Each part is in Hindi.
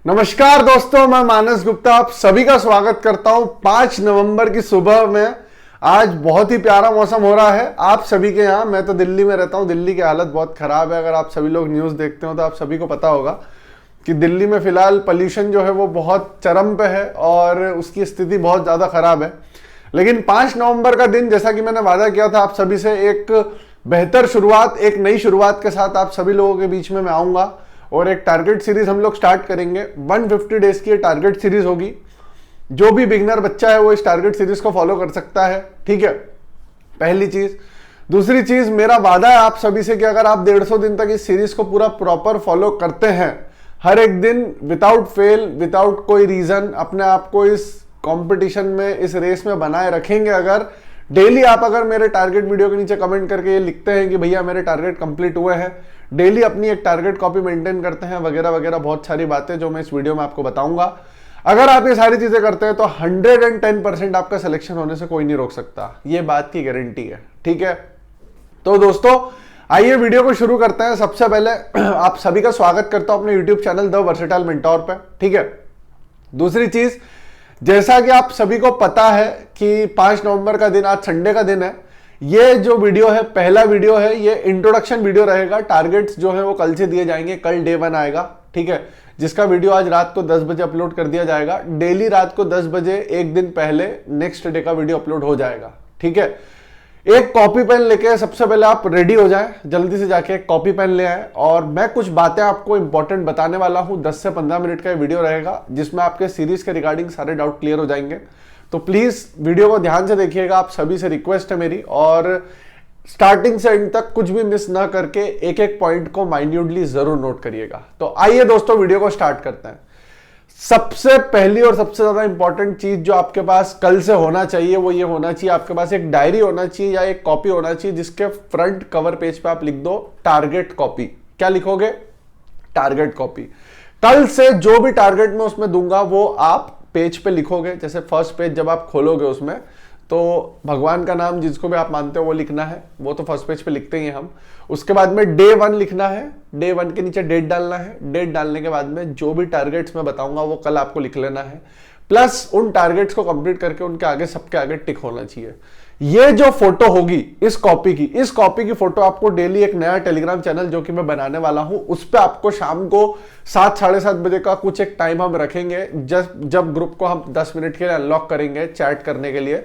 नमस्कार दोस्तों, मैं मानस गुप्ता आप सभी का स्वागत करता हूं 5 नवंबर की सुबह में। आज बहुत ही प्यारा मौसम हो रहा है आप सभी के यहाँ। मैं तो दिल्ली में रहता हूं, दिल्ली की हालत बहुत खराब है। अगर आप सभी लोग न्यूज़ देखते हो तो आप सभी को पता होगा कि दिल्ली में फिलहाल पोल्यूशन जो है वो बहुत चरम पे है और उसकी स्थिति बहुत ज़्यादा खराब है। लेकिन 5 नवंबर का दिन, जैसा कि मैंने वादा किया था आप सभी से, एक बेहतर शुरुआत, एक नई शुरुआत के साथ आप सभी लोगों के बीच में मैं आऊँगा और एक टारगेट सीरीज हम लोग स्टार्ट करेंगे। 150 डेज की टारगेट सीरीज होगी। जो भी बिगनर बच्चा है वो इस टारगेट सीरीज को फॉलो कर सकता है, ठीक है, पहली चीज। दूसरी चीज, मेरा वादा है आप सभी से कि अगर आप 150 दिन तक इस सीरीज को पूरा प्रॉपर फॉलो करते हैं, हर एक दिन विदाउट फेल, विदाउट कोई रीजन अपने आप को इस कंपटीशन में, इस रेस में बनाए रखेंगे, अगर डेली आप अगर मेरे टारगेट वीडियो के नीचे कमेंट करके ये लिखते हैं कि भैया मेरे टारगेट कंप्लीट हुए हैं, डेली अपनी एक टारगेट कॉपी मेंटेन करते हैं, वगैरह वगैरह बहुत सारी बातें जो मैं इस वीडियो में आपको बताऊंगा। अगर आप ये सारी चीजें करते हैं तो 110% आपका सिलेक्शन होने से कोई नहीं रोक सकता, ये बात की गारंटी है, ठीक है। तो दोस्तों आइए वीडियो को शुरू करते हैं। सबसे पहले आप सभी का स्वागत करता हूं अपने YouTube channel the versatile mentor पे, ठीक है। दूसरी चीज, जैसा कि आप सभी को पता है कि 5 नवंबर का दिन, आज संडे का दिन है। ये जो वीडियो है, पहला वीडियो है, ये इंट्रोडक्शन वीडियो रहेगा। टारगेट्स जो है वो कल से दिए जाएंगे, कल डे 1 आएगा, ठीक है, जिसका वीडियो आज रात को 10 बजे अपलोड कर दिया जाएगा। डेली रात को 10 बजे एक दिन पहले नेक्स्ट डे का वीडियो अपलोड हो जाएगा, ठीक है। एक कॉपी पेन लेके सबसे पहले आप रेडी हो जाएं, जल्दी से जाके एक कॉपी पेन ले आए और मैं कुछ बातें आपको इंपॉर्टेंट बताने वाला हूं। 10 से 15 मिनट का वीडियो रहेगा जिसमें आपके सीरीज के रिगार्डिंग सारे डाउट क्लियर हो जाएंगे। तो प्लीज वीडियो को ध्यान से देखिएगा, आप सभी से रिक्वेस्ट है मेरी, और स्टार्टिंग से एंड तक कुछ भी मिस ना करके एक एक पॉइंट को माइन्यूटली जरूर नोट करिएगा। तो आइए दोस्तों वीडियो को स्टार्ट करते हैं। सबसे पहली और सबसे ज्यादा इंपॉर्टेंट चीज जो आपके पास कल से होना चाहिए वो ये होना चाहिए, आपके पास एक डायरी होना चाहिए या एक कॉपी होना चाहिए जिसके फ्रंट कवर पेज पे आप लिख दो टारगेट कॉपी। क्या लिखोगे? Target copy. कल से जो भी टारगेट मैं उसमें दूंगा वो आप पेज पे लिखोगे। जैसे फर्स्ट पेज जब आप खोलोगे उसमें तो भगवान का नाम जिसको भी आप मानते हो वो लिखना है, वो तो फर्स्ट पेज पे लिखते ही हैं हम। उसके बाद में डे 1 लिखना है, डे 1 के नीचे डेट डालना है। डेट डालने के बाद में जो भी टारगेट्स मैं बताऊंगा वो कल आपको लिख लेना है, प्लस उन टारगेट्स को कंप्लीट करके उनके आगे, सबके आगे टिक होना चाहिए। ये जो फोटो होगी इस कॉपी की फोटो आपको डेली एक नया टेलीग्राम चैनल जो कि मैं बनाने वाला हूं, उस पर आपको शाम को 7, साढ़े 7 बजे का कुछ एक टाइम हम रखेंगे, जब ग्रुप को हम 10 मिनट के लिए अनलॉक करेंगे चैट करने के लिए।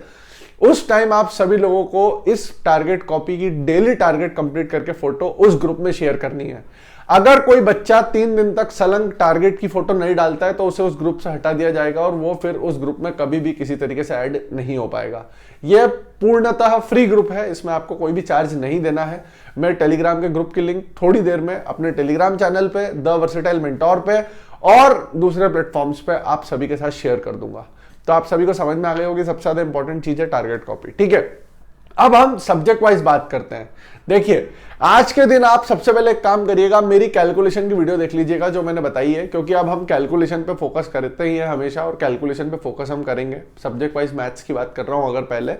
उस टाइम आप सभी लोगों को इस टारगेट कॉपी की डेली टारगेट कंप्लीट करके फोटो उस ग्रुप में शेयर करनी है। अगर कोई बच्चा 3 दिन तक सलंग टारगेट की फोटो नहीं डालता है तो उसे उस ग्रुप से हटा दिया जाएगा और वो फिर उस ग्रुप में कभी भी किसी तरीके से ऐड नहीं हो पाएगा। यह पूर्णतः फ्री ग्रुप है, इसमें आपको कोई भी चार्ज नहीं देना है। मैं टेलीग्राम के ग्रुप की लिंक थोड़ी देर में अपने टेलीग्राम चैनल पे, द वर्सेटाइल मेंटोर पे और दूसरे प्लेटफॉर्म्स पे आप सभी के साथ शेयर कर दूंगा। तो आप सभी को समझ में आ गई होगी सबसे ज्यादा इंपॉर्टेंट चीज है टारगेट कॉपी, ठीक है। अब हम सब्जेक्ट वाइज बात करते हैं। देखिए, आज के दिन आप सबसे पहले एक काम करिएगा, मेरी कैलकुलेशन की वीडियो देख लीजिएगा जो मैंने बताई है, क्योंकि अब हम कैलकुलेशन पे फोकस करते ही हैं हमेशा और कैलकुलेशन पे फोकस हम करेंगे। सब्जेक्ट वाइज मैथ्स की बात कर रहा हूं। अगर पहले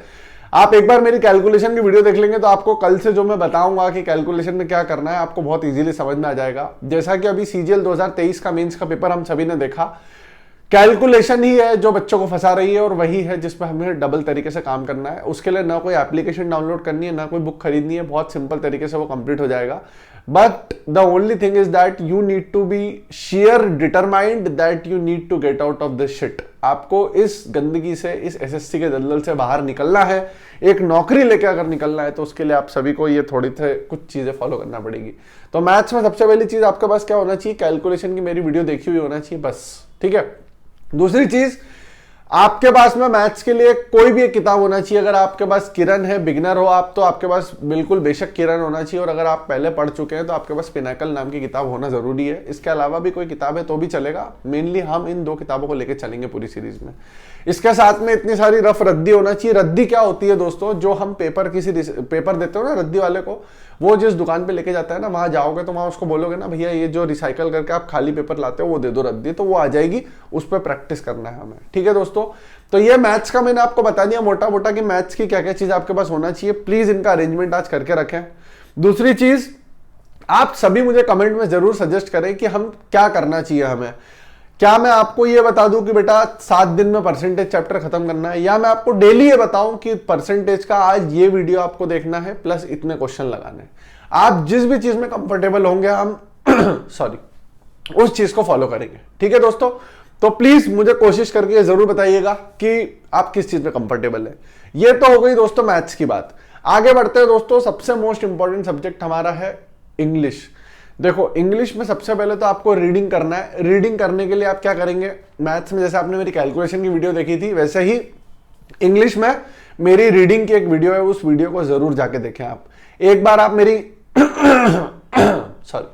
आप एक बार मेरी कैलकुलेशन की वीडियो देख लेंगे तो आपको कल से जो मैं बताऊंगा कि कैलकुलेशन में क्या करना है आपको बहुत इजीली समझ में आ जाएगा। जैसा कि अभी सीजीएल 2023 का मेंस का पेपर हम सभी ने देखा, कैलकुलेशन ही है जो बच्चों को फंसा रही है और वही है जिस पर हमें डबल तरीके से काम करना है। उसके लिए ना कोई एप्लीकेशन डाउनलोड करनी है, ना कोई बुक खरीदनी है, बहुत सिंपल तरीके से वो कंप्लीट हो जाएगा। But the only thing is that you need to be sheer determined that you need to get out of this shit. आपको इस गंदगी से, इस एसएससी के दलदल से बाहर निकलना है, एक नौकरी लेके अगर निकलना है तो उसके लिए आप सभी को ये थोड़ी थे कुछ चीजें फॉलो करना पड़ेगी। तो मैथ्स में सबसे पहली चीज आपके पास क्या होना चाहिए? कैलकुलेशन की मेरी वीडियो देखी हुई होना चाहिए, बस, ठीक है। दूसरी चीज, आपके पास में मैथ्स के लिए कोई भी एक किताब होना चाहिए। अगर आपके पास किरण है, बिगनर हो आप, तो आपके पास बिल्कुल बेशक किरण होना चाहिए, और अगर आप पहले पढ़ चुके हैं तो आपके पास पिनाकल नाम की किताब होना जरूरी है। इसके अलावा भी कोई किताब है तो भी चलेगा, मेनली हम इन 2 किताबों को लेकर चलेंगे पूरी सीरीज में। इसके साथ में इतनी सारी रफ रद्दी होना चाहिए। रद्दी क्या होती है दोस्तों? जो हम पेपर पेपर देते हो ना रद्दी वाले को, वो जिस दुकान पे लेके जाता है ना, वहां जाओगे तो वहां उसको बोलोगे ना, भैया ये जो रिसाइकल करके आप खाली पेपर लाते हो वो दे दो रद्दी, तो वो आ जाएगी। उस पर प्रैक्टिस करना है हमें, ठीक है दोस्तों। तो ये मैथ्स का मैंने आपको बता दिया मोटा मोटा कि मैथ्स की क्या क्या चीज आपके पास होना चाहिए। प्लीज इनका अरेंजमेंट आज करके रखें। दूसरी चीज, आप सभी मुझे कमेंट में जरूर सजेस्ट करें कि हम क्या करना चाहिए हमें। क्या मैं आपको ये बता दूं कि बेटा 7 दिन में परसेंटेज चैप्टर खत्म करना है, या मैं आपको डेली ये बताऊं कि परसेंटेज का आज ये वीडियो आपको देखना है प्लस इतने क्वेश्चन लगाने हैं। आप जिस भी चीज में कंफर्टेबल होंगे हम सॉरी उस चीज को फॉलो करेंगे। ठीक है दोस्तों, तो प्लीज मुझे कोशिश करके जरूर बताइएगा कि आप किस चीज में कंफर्टेबल है। ये तो हो गई दोस्तों मैथ्स की बात। आगे बढ़ते हैं दोस्तों, सबसे मोस्ट इंपॉर्टेंट सब्जेक्ट हमारा है इंग्लिश। देखो इंग्लिश में सबसे पहले तो आपको रीडिंग करना है। रीडिंग करने के लिए आप क्या करेंगे, मैथ्स में जैसे आपने मेरी कैलकुलेशन की वीडियो देखी थी वैसे ही इंग्लिश में मेरी रीडिंग की एक वीडियो है, उस वीडियो को जरूर जाके देखें। आप एक बार आप मेरी सॉरी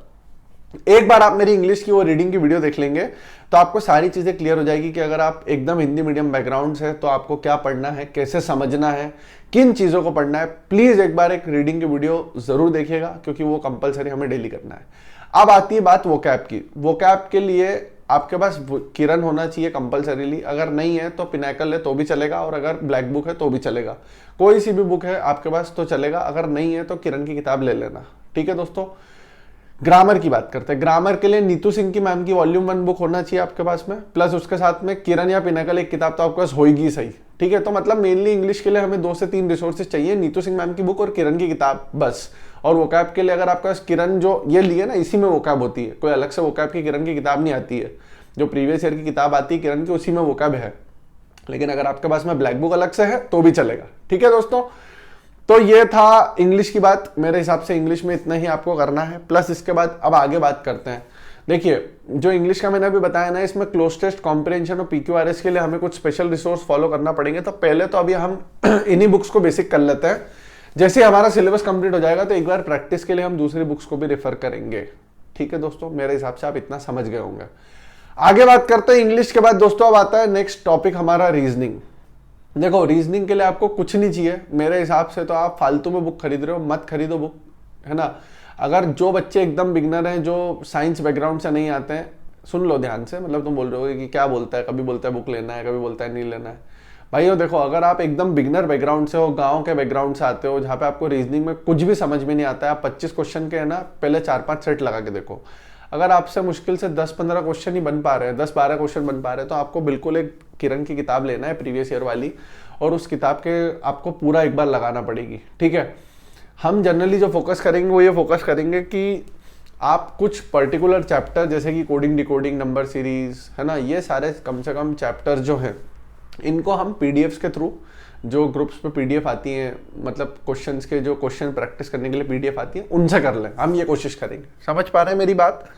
एक बार आप मेरी इंग्लिश की वो रीडिंग की वीडियो देख लेंगे तो आपको सारी चीजें क्लियर हो जाएगी कि अगर आप एकदम हिंदी मीडियम बैकग्राउंड से तो आपको क्या पढ़ना है, कैसे समझना है, किन चीजों को पढ़ना है। प्लीज एक बार एक रीडिंग की वीडियो जरूर देखिएगा क्योंकि वो कंपलसरी हमें डेली करना है। अब आती है बात वोकैब की। वोकैब के लिए आपके पास किरण होना चाहिए कंपलसरीली, अगर नहीं है तो पिनैकल है तो भी चलेगा, और अगर ब्लैक बुक है तो भी चलेगा। कोई सी भी बुक है आपके पास तो चलेगा, अगर नहीं है तो किरण की किताब ले लेना। ठीक है दोस्तों, ग्रामर की बात करते हैं। ग्रामर के लिए नीतू सिंह की मैम की वॉल्यूम 1 बुक होना चाहिए आपके पास में, प्लस उसके साथ में किरण या पिनाकल एक किताब तो आपके पास होगी सही। ठीक है, तो मतलब मेनली इंग्लिश के लिए हमें 2 से 3 रिसोर्सेज चाहिए, नीतू सिंह मैम की बुक और किरण की किताब बस। और वोकैब के लिए अगर आपका किरण जो ये लिए ना इसी में वोकैब होती है, कोई अलग से वोकैब की किरण की किताब नहीं आती है। जो प्रीवियस ईयर की किताब आती है किरण की उसी में वोकैब है, लेकिन अगर आपके पास में ब्लैक बुक अलग से है तो भी चलेगा। ठीक है दोस्तों, तो ये था इंग्लिश की बात। मेरे हिसाब से इंग्लिश में इतना ही आपको करना है। प्लस इसके बाद अब आगे बात करते हैं। देखिए जो इंग्लिश का मैंने अभी बताया ना, इसमें क्लोज टेस्ट, कॉम्प्रिहेंशन और पीक्यूआरएस के लिए हमें कुछ स्पेशल रिसोर्स फॉलो करना पड़ेंगे। तो पहले तो अभी हम इन्हीं बुक्स को बेसिक कर लेते हैं। जैसे हमारा सिलेबस कंप्लीट हो जाएगा तो एक बार प्रैक्टिस के लिए हम दूसरी बुक्स को भी रेफर करेंगे। ठीक है दोस्तों, मेरे हिसाब से आप इतना समझ गए होंगे। आगे बात करते हैं इंग्लिश के बाद दोस्तों, अब आता है नेक्स्ट टॉपिक हमारा रीजनिंग। देखो रीजनिंग के लिए आपको कुछ नहीं चाहिए मेरे हिसाब से, तो आप फालतू में बुक खरीद रहे हो, मत खरीदो बुक, है ना। अगर जो बच्चे एकदम बिगनर हैं, जो साइंस बैकग्राउंड से नहीं आते हैं, सुन लो ध्यान से। मतलब तुम बोल रहे हो कि क्या बोलता है, कभी बोलता है बुक लेना है, कभी बोलता है नहीं लेना है। भाइयों देखो, अगर आप एकदम बिगनर बैकग्राउंड से हो, गाँव के बैकग्राउंड से आते हो, जहाँ पे आपको रीजनिंग में कुछ भी समझ में नहीं आता है, आप 25 क्वेश्चन के है ना पहले 4-5 सेट लगा के देखो। अगर आपसे मुश्किल से 10-15 क्वेश्चन ही बन पा रहे हैं, 10-12 क्वेश्चन बन पा रहे हैं, तो आपको बिल्कुल एक किरण की किताब लेना है प्रीवियस ईयर वाली, और उस किताब के आपको पूरा एक बार लगाना पड़ेगी। ठीक है, हम जनरली जो फोकस करेंगे वो ये फोकस करेंगे कि आप कुछ पर्टिकुलर चैप्टर जैसे कि कोडिंग, डिकोडिंग, नंबर सीरीज, है ना, ये सारे कम से कम चैप्टर जो हैं इनको हम पीडीएफ्स के थ्रू, जो ग्रुप्स पे पीडीएफ आती हैं, मतलब क्वेश्चंस के जो क्वेश्चन प्रैक्टिस करने के लिए पीडीएफ आती है, उनसे कर लें। हम ये कोशिश करेंगे। समझ पा रहे हैं मेरी बात।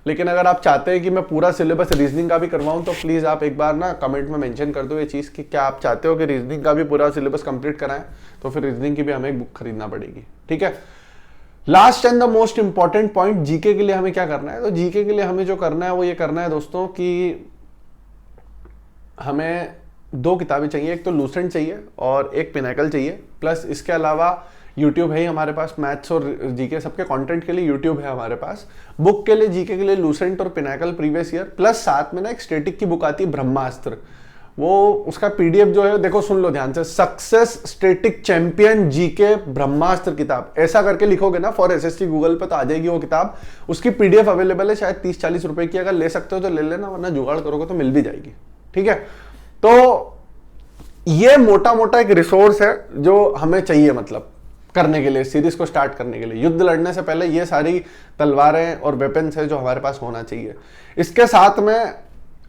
लेकिन अगर आप चाहते हैं कि मैं पूरा सिलेबस रीजनिंग का भी करवाऊं तो प्लीज़ आप एक बार ना कमेंट में मेंशन कर दो ये चीज़ कि क्या आप चाहते हो कि रीजनिंग का भी पूरा सिलेबस कंप्लीट कराएं, तो फिर रीजनिंग की भी हमें एक बुक खरीदना पड़ेगी। ठीक है, last and the most important point, GK के लिए हमें क्या करना है। तो जीके के लिए हमें जो करना है वो ये करना है दोस्तों कि हमें 2 किताबें चाहिए, एक तो लूसेंट चाहिए और एक पिनैकल चाहिए। प्लस इसके अलावा यूट्यूब है ही हमारे पास, मैथ्स और जीके सबके कंटेंट के लिए यूट्यूब है हमारे पास। बुक के लिए, जीके के लिए लूसेंट और पिनैकल प्रीवियस ईयर, प्लस साथ में ना एक स्टैटिक की बुक आती है ब्रह्मास्त्र, वो उसका पीडीएफ जो है देखो सुन लो ध्यान से, सक्सेस स्टैटिक चैंपियन जीके ब्रह्मास्त्र किताब, ऐसा करके लिखोगे ना फॉर एसएससी गूगल पे तो आ जाएगी वो किताब। उसकी पीडीएफ अवेलेबल है, शायद 30-40 रुपए की, अगर ले सकते हो तो ले लेना, वरना जुगाड़ करोगे तो मिल भी जाएगी। ठीक है, तो ये मोटा मोटा एक रिसोर्स है जो हमें चाहिए, मतलब करने के लिए, सीरीज को स्टार्ट करने के लिए। युद्ध लड़ने से पहले ये सारी तलवारें और वेपन्स है जो हमारे पास होना चाहिए। इसके साथ में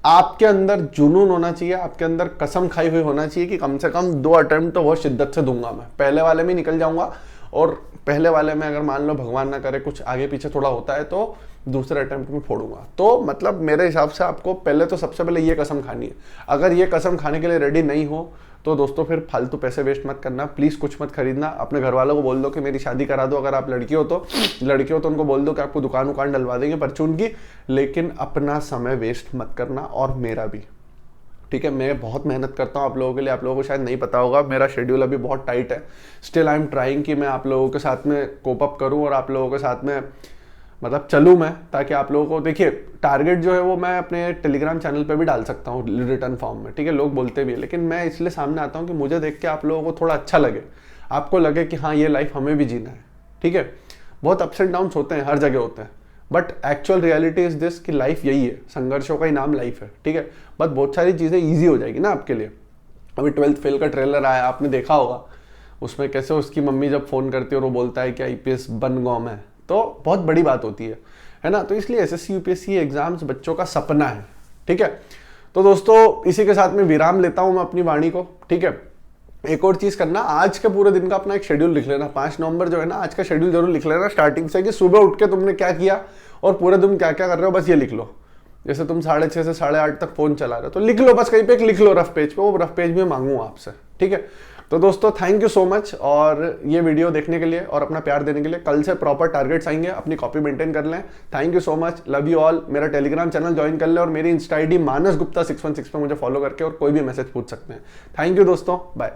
आपके अंदर जुनून होना चाहिए, आपके अंदर कसम खाई हुई होना चाहिए कि कम से कम 2 अटेम्प्ट तो बहुत शिद्दत से दूंगा मैं, पहले वाले में निकल जाऊंगा, और पहले वाले में अगर मान लो भगवान ना करे कुछ आगे पीछे थोड़ा होता है तो दूसरे अटेम्प्ट में फोड़ूंगा। तो मतलब मेरे हिसाब से आपको पहले तो सबसे पहले ये कसम खानी है। अगर ये कसम खाने के लिए रेडी नहीं हो तो दोस्तों फिर फालतू पैसे वेस्ट मत करना, प्लीज कुछ मत खरीदना। अपने घर वालों को बोल दो कि मेरी शादी करा दो, अगर आप लड़की हो तो उनको बोल दो कि आपको दुकान उकान डलवा देंगे परचून की, लेकिन अपना समय वेस्ट मत करना, और मेरा भी। ठीक है, मैं बहुत मेहनत करता हूँ आप लोगों के लिए, आप लोगों को शायद नहीं पता होगा, मेरा शेड्यूल अभी बहुत टाइट है। स्टिल आई एम ट्राइंग कि मैं आप लोगों के साथ में कोप अप करूँ और आप लोगों के साथ में मतलब चलूँ मैं, ताकि आप लोगों को, देखिए टारगेट जो है वो मैं अपने टेलीग्राम चैनल पे भी डाल सकता हूँ रिटर्न फॉर्म में। ठीक है, लोग बोलते भी है, लेकिन मैं इसलिए सामने आता हूँ कि मुझे देख के आप लोगों को थोड़ा अच्छा लगे, आपको लगे कि हाँ ये लाइफ हमें भी जीना है। ठीक है, बहुत अप्स एंड डाउन्स होते हैं, हर जगह होते हैं, but actual reality is this कि लाइफ यही है, संघर्षों का ही नाम लाइफ है, ठीक है। बट बहुत सारी चीज़ें ईजी हो जाएगी ना आपके लिए। अभी 12th फेल का ट्रेलर आया, आपने देखा होगा, उसमें कैसे उसकी मम्मी जब फ़ोन करती है और वो बोलता है कि IPS बन गया मैं, तो बहुत बड़ी बात होती है ना। तो इसलिए SSC UPSC एग्जाम्स बच्चों का सपना है, ठीक है। तो दोस्तों इसी के साथ में विराम लेता हूँ मैं अपनी वाणी को, ठीक है। एक और चीज़ करना, आज के पूरे दिन का अपना एक शेड्यूल लिख लेना। 5 नवंबर जो है ना, आज का शेड्यूल जरूर लिख लेना स्टार्टिंग से, कि सुबह उठ के तुमने क्या किया और पूरे दिन क्या क्या कर रहे हो, बस ये लिख लो। जैसे तुम 6:30 से 8:30 तक फोन चला रहे हो, तो लिख लो, बस कहीं पे एक लिख लो रफ पेज पे, वो रफ पेज में मांगूंगा आपसे, ठीक है। तो दोस्तों थैंक यू सो मच, और ये वीडियो देखने के लिए और अपना प्यार देने के लिए। कल से प्रॉपर टारगेट्स आएंगे, अपनी कॉपी मेंटेन कर लें। Thank you so much, love you all. मेरा टेलीग्राम चैनल ज्वाइन कर ले और मेरी इंस्टा ID मानस गुप्ता 616 पे मुझे फॉलो करके और कोई भी मैसेज पूछ सकते हैं। थैंक यू दोस्तों, बाय।